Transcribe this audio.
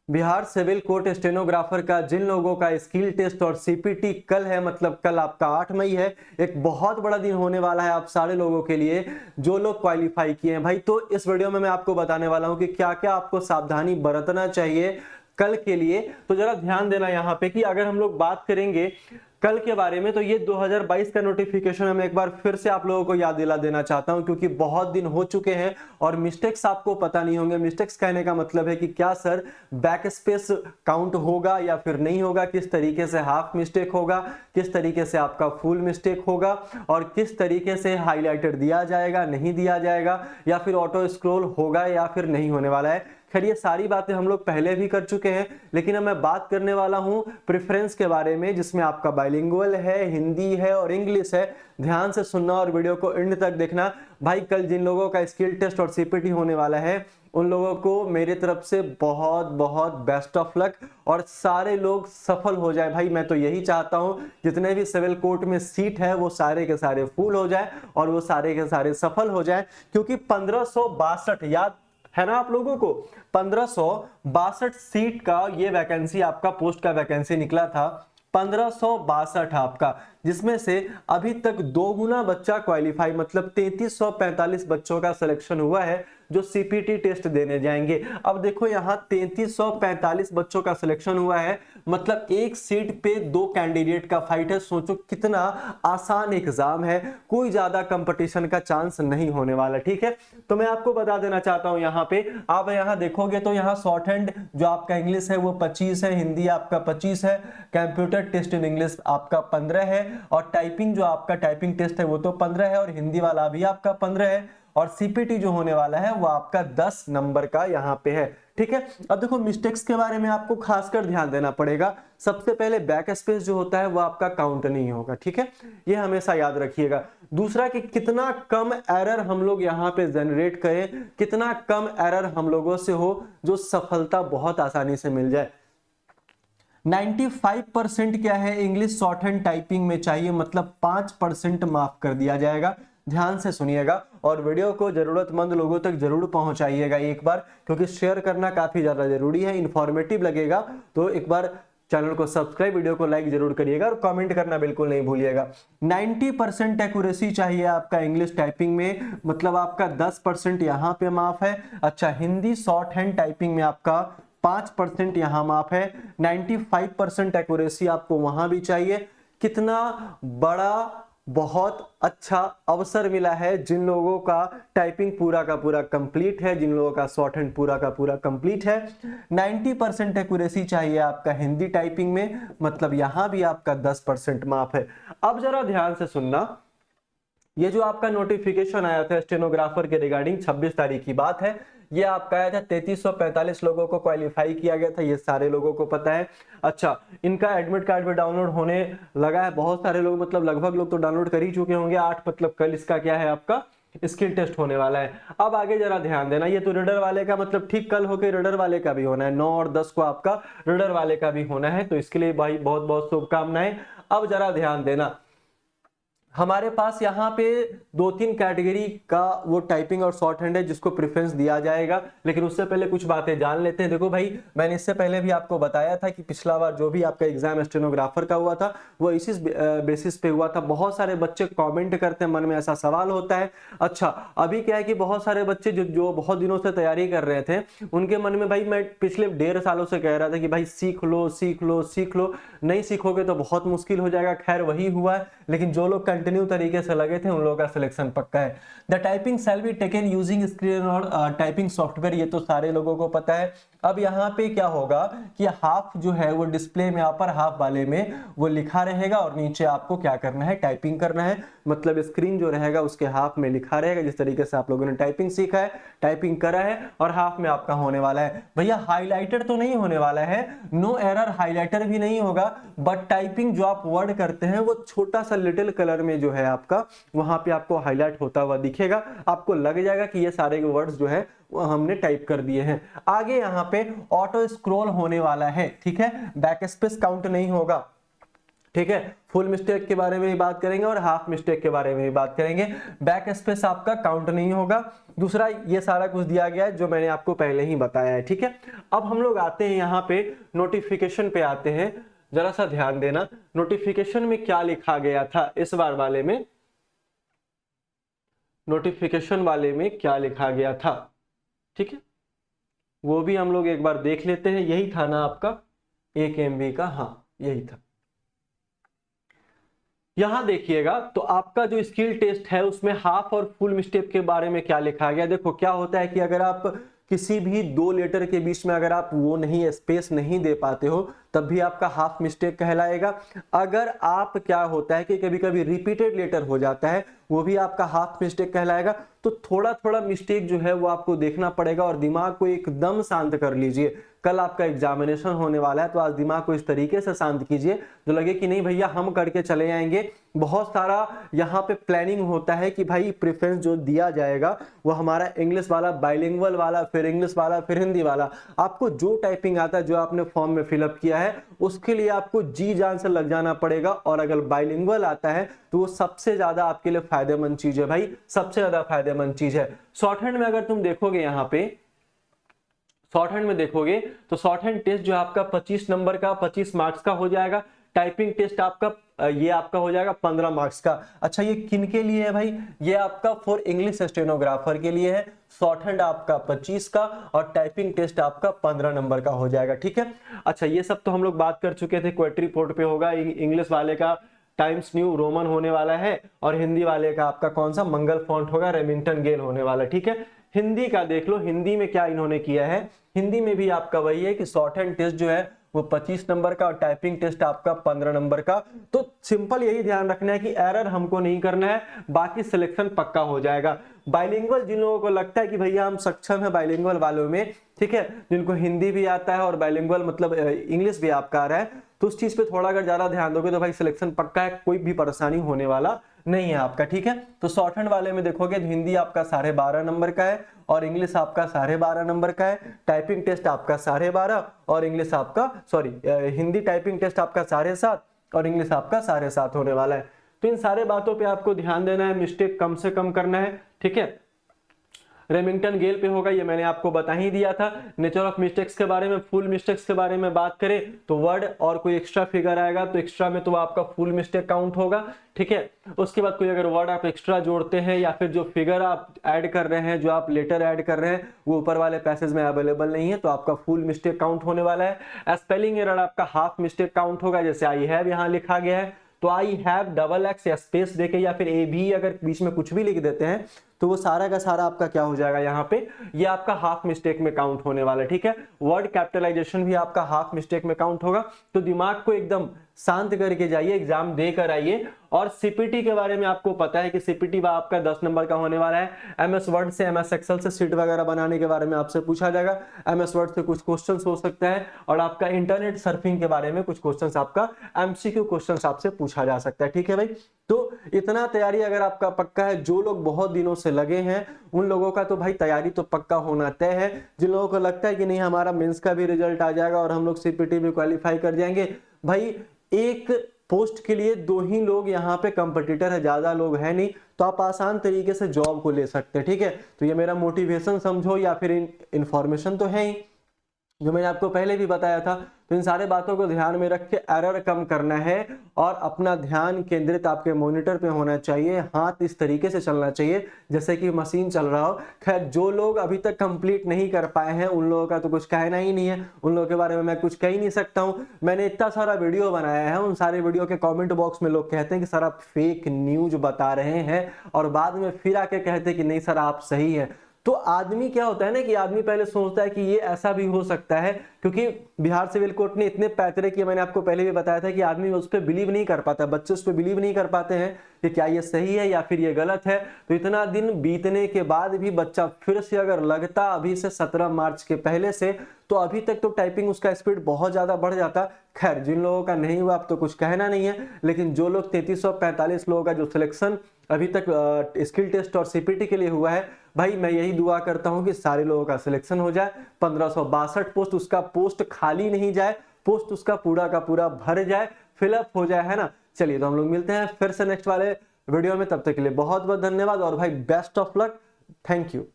Bihar civil court stenographer का जिन लोगों का स्किल टेस्ट और सीपीटी कल है, मतलब कल आपका 8 मई है, एक बहुत बड़ा दिन होने वाला है आप सारे लोगों के लिए जो लोग क्वालिफाई किए हैं भाई। तो इस वीडियो में मैं आपको बताने वाला हूं कि क्या क्या आपको सावधानी बरतना चाहिए कल के लिए। तो जरा ध्यान देना यहाँ पे कि अगर हम लोग बात करेंगे कल के बारे में, तो ये 2022 का नोटिफिकेशन मैं एक बार फिर से आप लोगों को याद दिला देना चाहता हूं, क्योंकि बहुत दिन हो चुके हैं और मिस्टेक्स आपको पता नहीं होंगे। मिस्टेक्स कहने का मतलब है कि क्या सर बैक स्पेस काउंट होगा या फिर नहीं होगा, किस तरीके से हाफ मिस्टेक होगा, किस तरीके से आपका फुल मिस्टेक होगा, और किस तरीके से हाईलाइटर दिया जाएगा नहीं दिया जाएगा, या फिर ऑटो स्क्रॉल होगा या फिर नहीं होने वाला है। खैर ये सारी बातें हम लोग पहले भी कर चुके हैं, लेकिन अब मैं बात करने वाला हूं प्रेफरेंस के बारे में, जिसमें आपका बाइलिंगुअल है, हिंदी है और इंग्लिश है। ध्यान से सुनना और वीडियो को एंड तक देखना भाई। कल जिन लोगों का स्किल टेस्ट और सीपीटी होने वाला है उन लोगों को मेरे तरफ से बहुत बहुत बेस्ट ऑफ लक, और सारे लोग सफल हो जाए भाई। मैं तो यही चाहता हूं जितने भी सिविल कोर्ट में सीट है वो सारे के सारे फुल हो जाए और वो सारे के सारे सफल हो जाए, क्योंकि 1562 याद है ना आप लोगों को, 1562 सीट का ये वैकेंसी आपका पोस्ट का वैकेंसी निकला था। 1562 आपका, जिसमें से अभी तक 2 गुना बच्चा क्वालिफाई, मतलब 3345 बच्चों का सिलेक्शन हुआ है जो सीपीटी टेस्ट देने जाएंगे। अब देखो यहाँ 3345 बच्चों का सिलेक्शन हुआ है, मतलब एक सीट पे 2 कैंडिडेट का फाइट है। सोचो कितना आसान एग्जाम है, कोई ज्यादा कंपटीशन का चांस नहीं होने वाला। ठीक है, तो मैं आपको बता देना चाहता हूं यहाँ पे, आप यहाँ देखोगे तो यहाँ शॉर्ट हैंड जो आपका इंग्लिश है वो 25 है, हिंदी आपका 25 है, कंप्यूटर टेस्ट इन इंग्लिश आपका 15 है, और टाइपिंग जो आपका टाइपिंग टेस्ट है वो तो 15 है, और हिंदी वाला भी आपका 15 है, और सीपीटी जो होने वाला है वो आपका 10 नंबर का यहाँ पे है। ठीक है, अब देखो मिस्टेक्स के बारे में आपको खासकर ध्यान देना पड़ेगा। सबसे पहले बैक स्पेस जो होता है वो आपका काउंट नहीं होगा, ठीक है, ये हमेशा याद रखिएगा। दूसरा कि कितना कम एरर हम लोग यहाँ पे जनरेट करें, कितना कम एरर हम लोगों से हो जो सफलता बहुत आसानी से मिल जाए। 95% क्या है, इंग्लिश शॉर्ट हैंड टाइपिंग में चाहिए, मतलब 5% माफ कर दिया जाएगा। ध्यान से सुनिएगा और वीडियो को जरूरतमंद लोगों तक जरूर पहुंचाइएगा एक बार, क्योंकि शेयर करना काफी ज्यादा जरूरी है, इंफॉर्मेटिव लगेगा। तो एक बार चैनल को सब्सक्राइब, वीडियो को लाइक जरूर करिएगा और कमेंट करना बिल्कुल नहीं भूलिएगा। 90% एक्यूरेसी चाहिए आपका इंग्लिश टाइपिंग में, मतलब आपका 10% यहाँ पे माफ है। अच्छा, हिंदी शॉर्ट हैंड टाइपिंग में आपका 5% यहां माफ है। 95% एक्यूरेसी आपको वहां भी चाहिए। कितना बड़ा बहुत अच्छा अवसर मिला है जिन लोगों का टाइपिंग पूरा का पूरा कंप्लीट है, जिन लोगों का शॉर्ट हैंड पूरा का पूरा कंप्लीट है। 90% एक्यूरेसी चाहिए आपका हिंदी टाइपिंग में, मतलब यहां भी आपका 10% माफ है। अब जरा ध्यान से सुनना, ये जो आपका नोटिफिकेशन आया था स्टेनोग्राफर के रिगार्डिंग 26 तारीख की बात है, ये आपका आया था। 3345 लोगों को क्वालिफाई किया गया था, ये सारे लोगों को पता है। अच्छा, इनका एडमिट कार्ड भी डाउनलोड होने लगा है, बहुत सारे लोग, मतलब लगभग लोग तो डाउनलोड कर ही चुके होंगे। 8 मतलब कल इसका क्या है आपका स्किल टेस्ट होने वाला है। अब आगे जरा ध्यान देना, ये तो रीडर वाले का, मतलब ठीक कल होके रीडर वाले का भी होना है, 9 और 10 को आपका रीडर वाले का भी होना है, तो इसके लिए भाई बहुत बहुत शुभकामनाएं। अब जरा ध्यान देना, हमारे पास यहाँ पे 2-3 कैटेगरी का वो टाइपिंग और शॉर्ट हैंड है जिसको प्रेफरेंस दिया जाएगा, लेकिन उससे पहले कुछ बातें जान लेते हैं। देखो भाई, मैंने इससे पहले भी आपको बताया था कि पिछला बार जो भी आपका एग्जाम स्टेनोग्राफर का हुआ था वो इसी बेसिस पे हुआ था। बहुत सारे बच्चे कमेंट करते हैं, मन में ऐसा सवाल होता है। अच्छा, अभी क्या है कि बहुत सारे बच्चे जो बहुत दिनों से तैयारी कर रहे थे, उनके मन में भाई, मैं पिछले 1.5 सालों से कह रहा था कि भाई सीख लो सीख लो सीख लो, नहीं सीखोगे तो बहुत मुश्किल हो जाएगा। खैर वही हुआ है, लेकिन जो लोग कंटिन्यू तरीके से लगे थे उन लोगों का सिलेक्शन पक्का है। The typing shall be taken using screen और टाइपिंग सॉफ्टवेयर, ये तो सारे लोगों को पता है। अब यहाँ पे क्या होगा कि हाफ जो है वो डिस्प्ले में, अपर हाफ वाले में वो लिखा रहेगा, और नीचे आपको क्या करना है, टाइपिंग करना है। मतलब स्क्रीन जो रहेगा उसके हाफ में लिखा रहेगा, जिस तरीके से आप लोगों ने टाइपिंग सीखा है, टाइपिंग करा है, और हाफ में आपका होने वाला है। भैया हाईलाइटर तो नहीं होने वाला है, नो एरर हाईलाइटर भी नहीं होगा, बट टाइपिंग जो आप वर्ड करते हैं वो छोटा सा लिटिल कलर में जो है आपका, वहां पे आपको हाईलाइट होता हुआ दिखेगा। आपको लग जाएगा कि ये सारे वर्ड्स जो है वो हमने टाइप कर दिए हैं। आगे यहाँ पे ऑटो स्क्रॉल होने वाला है, ठीक है, बैक स्पेस काउंट नहीं होगा। ठीक है। फुल मिस्टेक के बारे में भी बात करेंगे और हाफ मिस्टेक के बारे में भी बात करेंगे। बैक स्पेस आपका काउंट नहीं होगा। दूसरा ये सारा कुछ दिया गया है जो मैंने आपको पहले ही बताया है, ठीक है। अब हम लोग आते हैं यहाँ पे नोटिफिकेशन पे आते हैं, जरा सा ध्यान देना नोटिफिकेशन में क्या लिखा गया था इस बार वाले में, नोटिफिकेशन वाले में क्या लिखा गया था, ठीक है, वो भी हम लोग एक बार देख लेते हैं। यही था ना आपका 1 MB का, हाँ यही था। यहां देखिएगा तो आपका जो स्किल टेस्ट है उसमें हाफ और फुल मिस्टेक के बारे में क्या लिखा गया। देखो क्या होता है कि अगर आप किसी भी 2 लेटर के बीच में अगर आप वो नहीं स्पेस नहीं दे पाते हो तब भी आपका हाफ मिस्टेक कहलाएगा। अगर आप क्या होता है कि कभी कभी रिपीटेड लेटर हो जाता है वो भी आपका हाफ मिस्टेक कहलाएगा। तो थोड़ा थोड़ा मिस्टेक जो है वो आपको देखना पड़ेगा और दिमाग को एकदम शांत कर लीजिए। कल आपका एग्जामिनेशन होने वाला है तो आज दिमाग को इस तरीके से शांत कीजिए जो लगे कि नहीं भैया हम करके चले आएंगे। बहुत सारा यहाँ पे प्लानिंग होता है कि भाई प्रेफरेंस जो दिया जाएगा वो हमारा इंग्लिश वाला, बाइलिंगुअल वाला, फिर इंग्लिश वाला, फिर हिंदी वाला। आपको जो टाइपिंग आता है, जो आपने फॉर्म में फिलअप किया है उसके लिए आपको जी जान से लग जाना पड़ेगा। और अगर बाइलिंगुअल आता है तो वो सबसे ज्यादा आपके लिए फायदेमंद चीज है भाई, सबसे ज्यादा फायदेमंद चीज है। शॉर्ट हैंड में अगर तुम देखोगे, यहाँ पे शॉर्ट हैंड में देखोगे तो शॉर्ट हैंड टेस्ट जो आपका 25 नंबर का 25 मार्क्स का हो जाएगा। टाइपिंग टेस्ट आपका ये आपका हो जाएगा 15 मार्क्स का। अच्छा ये किन के लिए है भाई, ये आपका फॉर इंग्लिश स्टेनोग्राफर के लिए है। शॉर्ट हैंड आपका 25 का और टाइपिंग टेस्ट आपका 15 नंबर का हो जाएगा, ठीक है। अच्छा ये सब तो हम लोग बात कर चुके थे। क्वेट्री पोर्ट पे होगा, इंग्लिश वाले का टाइम्स न्यू रोमन होने वाला है और हिंदी वाले का आपका कौन सा मंगल फॉन्ट होगा, रेमिंगटन गेल होने वाला, ठीक है। हिंदी का देख लो, हिंदी में क्या इन्होंने किया है, हिंदी में भी आपका वही है कि शॉर्ट हैंड टेस्ट जो है वो 25 नंबर का और टाइपिंग टेस्ट आपका 15 नंबर का। तो सिंपल यही ध्यान रखना है कि एरर हमको नहीं करना है, बाकी सिलेक्शन पक्का हो जाएगा। बाइलिंगुअल जिन लोगों को लगता है कि भैया हम सक्षम है बाइलिंगुअल वालों में, ठीक है, जिनको हिंदी भी आता है और बाइलिंगुअल मतलब इंग्लिश भी आपका आ रहा है, तो उस चीज पे थोड़ा अगर ज्यादा ध्यान दोगे तो भाई सिलेक्शन पक्का है, कोई भी परेशानी होने वाला नहीं है आपका, ठीक है। तो शॉर्ट हैंड वाले में देखोगे तो हिंदी आपका 12.5 नंबर का है और इंग्लिश आपका 12.5 नंबर का है। टाइपिंग टेस्ट आपका 12.5 और इंग्लिश आपका हिंदी टाइपिंग टेस्ट आपका 7.5 और इंग्लिश आपका 7.5 होने वाला है। तो इन सारे बातों पे आपको ध्यान देना है, मिस्टेक कम से कम करना है, ठीक है। रेमिंगटन गेल पे होगा, ये मैंने आपको बता ही दिया था। नेचर ऑफ मिस्टेक्स के बारे में, फुल मिस्टेक्स के बारे में बात करें तो वर्ड और कोई एक्स्ट्रा फिगर आएगा तो एक्स्ट्रा में तो आपका फुल मिस्टेक काउंट होगा, ठीक है। उसके बाद कोई अगर वर्ड आप एक्स्ट्रा जोड़ते हैं या फिर जो फिगर आप ऐड कर रहे हैं, जो आप लेटर ऐड कर रहे हैं वो ऊपर वाले पैसेज में अवेलेबल नहीं है तो आपका फुल मिस्टेक काउंट होने वाला है। स्पेलिंग एरर आपका हाफ मिस्टेक काउंट होगा, जैसे आई हैव यहाँ लिखा गया है तो आई हैव डबल एक्स या स्पेस देके या फिर ए भी अगर बीच में कुछ भी लिख देते हैं तो वो सारा का सारा आपका क्या हो जाएगा, यहाँ पे ये आपका हाफ मिस्टेक में काउंट होने वाला है, ठीक है। वर्ड कैपिटलाइजेशन भी आपका हाफ मिस्टेक में काउंट होगा। तो दिमाग को एकदम शांत करके जाइए, एग्जाम दे कर आइए। और सीपीटी के बारे में आपको पता है कि सीपीटी आपका 10 नंबर का होने वाला है। एमएस वर्ड से, एमएस एक्सेल से शीट वगैरह बनाने के बारे में आपसे पूछा जाएगा। एमएस वर्ड से कुछ क्वेश्चन हो सकता है और आपका इंटरनेट सर्फिंग के बारे में कुछ क्वेश्चन आपका एमसीक्यू क्वेश्चन आपसे पूछा जा सकता है, ठीक है भाई। तो इतना तैयारी अगर आपका पक्का है, जो लोग बहुत दिनों से लगे हैं उन लोगों का तो भाई तैयारी तो पक्का होना तय है। जिन लोगों को लगता है कि नहीं हमारा मेंस का भी रिजल्ट आ जाएगा और हम लोग सीपीटी में क्वालिफाई कर जाएंगे, भाई एक पोस्ट के लिए 2 ही लोग यहाँ पे कंपटीटर है, ज्यादा लोग है नहीं, तो आप आसान तरीके से जॉब को ले सकते हैं, ठीक है। तो ये मेरा मोटिवेशन समझो या फिर इंफॉर्मेशन तो है ही जो मैंने आपको पहले भी बताया था। तो इन सारे बातों को ध्यान में रख के एरर कम करना है और अपना ध्यान केंद्रित आपके मॉनिटर पे होना चाहिए। हाथ इस तरीके से चलना चाहिए जैसे कि मशीन चल रहा हो। खैर जो लोग अभी तक कंप्लीट नहीं कर पाए हैं उन लोगों का तो कुछ कहना ही नहीं है, उन लोगों के बारे में मैं कुछ कह ही नहीं सकता हूँ। मैंने इतना सारा वीडियो बनाया है, उन सारे वीडियो के कॉमेंट बॉक्स में लोग कहते हैं कि सर आप फेक न्यूज बता रहे हैं और बाद में फिर आके कहते हैं कि नहीं सर आप सही है। तो आदमी क्या होता है ना कि आदमी पहले सोचता है कि ये ऐसा भी हो सकता है, क्योंकि बिहार सिविल कोर्ट ने इतने पैतरे किए, मैंने आपको पहले भी बताया था कि आदमी उस पर बिलीव नहीं कर पाता, बच्चे उस पर बिलीव नहीं कर पाते हैं कि क्या ये सही है या फिर ये गलत है। तो इतना दिन बीतने के बाद भी बच्चा फिर से अगर लगता अभी से 17 मार्च के पहले से, तो अभी तक तो टाइपिंग उसका स्पीड बहुत ज्यादा बढ़ जाता। खैर जिन लोगों का नहीं हुआ अब तो कुछ कहना नहीं है, लेकिन जो लोग 3345 लोगों का जो सिलेक्शन अभी तक स्किल टेस्ट और सीपीटी के लिए हुआ है, भाई मैं यही दुआ करता हूं कि सारे लोगों का सिलेक्शन हो जाए। 1562 पोस्ट, उसका पोस्ट खाली नहीं जाए, पोस्ट उसका पूरा का पूरा भर जाए, फिलअप हो जाए, है ना। चलिए तो हम लोग मिलते हैं फिर से नेक्स्ट वाले वीडियो में, तब तक के लिए बहुत बहुत धन्यवाद और भाई best of luck, thank you.